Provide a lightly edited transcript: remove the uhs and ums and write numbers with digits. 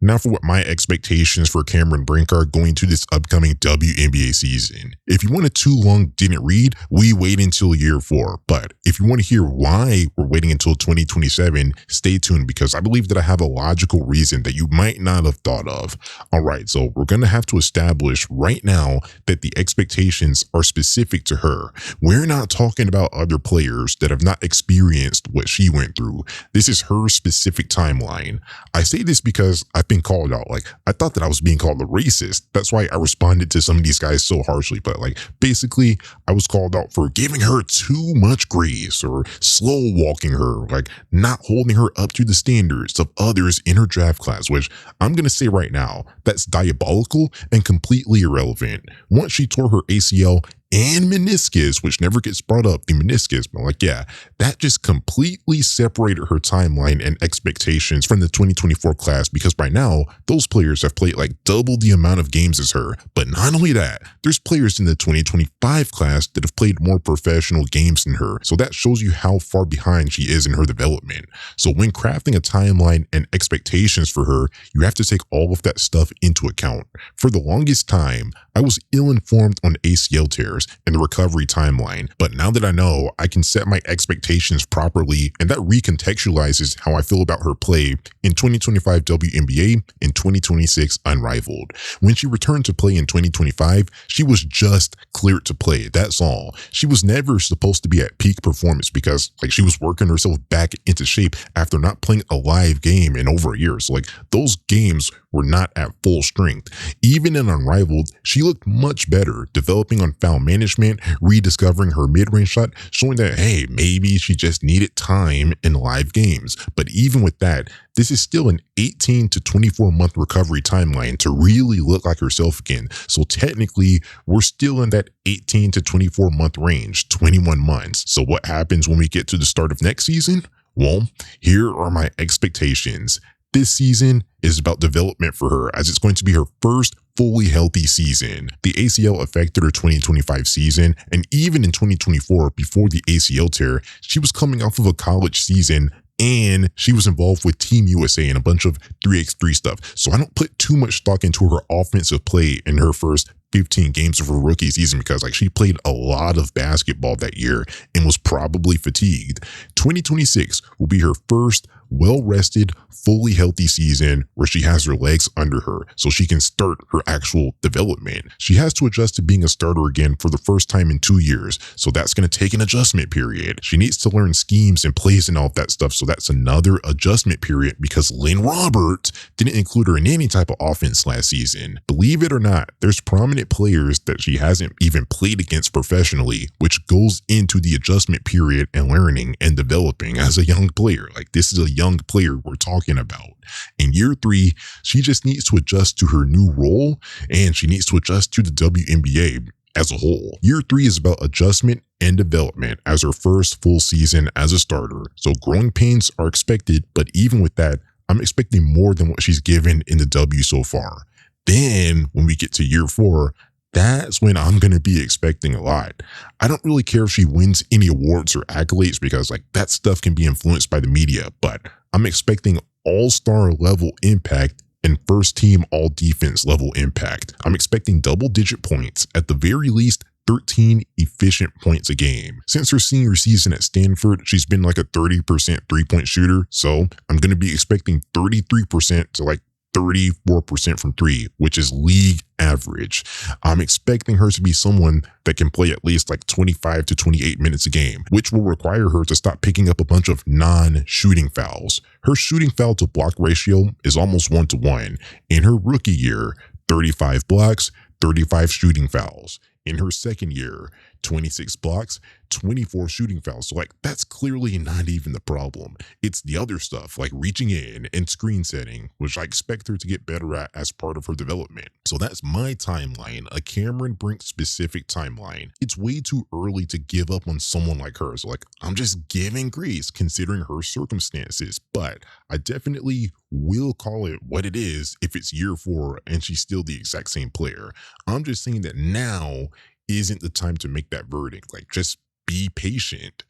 Now for what my expectations for Cameron Brink are going to this upcoming WNBA season. If you wanted too long didn't read, we wait until year 4. But if you want to hear why we're waiting until 2027, stay tuned because I believe that I have a logical reason that you might not have thought of. All right, so we're going to have to establish right now that the expectations are specific to her. We're not talking about other players that have not experienced what she went through. This is her specific timeline. I say this because I've been called out. Like, I thought that I was being called a racist. That's why I responded to some of these guys so harshly. But like, basically, I was called out for giving her too much grace or slow walking her, like not holding her up to the standards of others in her draft class, which I'm going to say right now, that's diabolical and completely irrelevant. Once she tore her ACL and meniscus, which never gets brought up, the meniscus, but like, yeah, that just completely separated her timeline and expectations from the 2024 class because by now, those players have played like double the amount of games as her. But not only that, there's players in the 2025 class that have played more professional games than her. So that shows you how far behind she is in her development. So when crafting a timeline and expectations for her, you have to take all of that stuff into account. For the longest time, I was ill-informed on ACL tears and the recovery timeline, but now that I know, I can set my expectations properly, and that recontextualizes how I feel about her play in 2025 WNBA and 2026 Unrivaled. When she returned to play in 2025, she was just cleared to play. That's all. She was never supposed to be at peak performance because like she was working herself back into shape after not playing a live game in over a year. So like those games were not at full strength. Even in Unrivaled, she looked much better, developing on foul management, rediscovering her mid-range shot, showing that, hey, maybe she just needed time in live games. But even with that, this is still an 18 to 24 month recovery timeline to really look like herself again. So technically, we're still in that 18 to 24 month range, 21 months. So what happens when we get to the start of next season? Well, here are my expectations. This season is about development for her as it's going to be her first fully healthy season. The ACL affected her 2025 season, and even in 2024, before the ACL tear, she was coming off of a college season and she was involved with Team USA and a bunch of 3x3 stuff. So I don't put too much stock into her offensive play in her first 15 games of her rookie season because like she played a lot of basketball that year and was probably fatigued. 2026 will be her first well-rested, fully healthy season where she has her legs under her so she can start her actual development. She has to adjust to being a starter again for the first time in 2 years. So that's going to take an adjustment period. She needs to learn schemes and plays and all of that stuff. So that's another adjustment period because Lynn Roberts didn't include her in any type of offense last season. Believe it or not, there's prominent players that she hasn't even played against professionally, which goes into the adjustment period and learning and developing as a young player. Like this is a young player we're talking about. In year 3, she just needs to adjust to her new role and she needs to adjust to the WNBA as a whole. Year 3 is about adjustment and development as her first full season as a starter. So growing pains are expected, but even with that, I'm expecting more than what she's given in the W so far. Then when we get to year 4, that's when I'm going to be expecting a lot. I don't really care if she wins any awards or accolades because like that stuff can be influenced by the media, but I'm expecting all-star level impact and first team all defense level impact. I'm expecting double-digit points, at the very least 13 efficient points a game. Since her senior season at Stanford, she's been like a 30% three-point shooter, so I'm going to be expecting 33% to like 34% from 3, which is league average. I'm expecting her to be someone that can play at least like 25 to 28 minutes a game, which will require her to stop picking up a bunch of non-shooting fouls. Her shooting foul to block ratio is almost 1-to-1. In her rookie year, 35 blocks, 35 shooting fouls. In her second year, 26 blocks, 24 shooting fouls. So like that's clearly not even the problem. It's the other stuff like reaching in and screen setting, which I expect her to get better at as part of her development. So that's my timeline, a Cameron Brink specific timeline. It's way too early to give up on someone like her. So like I'm just giving grace considering her circumstances, but I definitely will call it what it is if it's year 4 and she's still the exact same player. I'm just saying that now isn't the time to make that verdict. Like just be patient.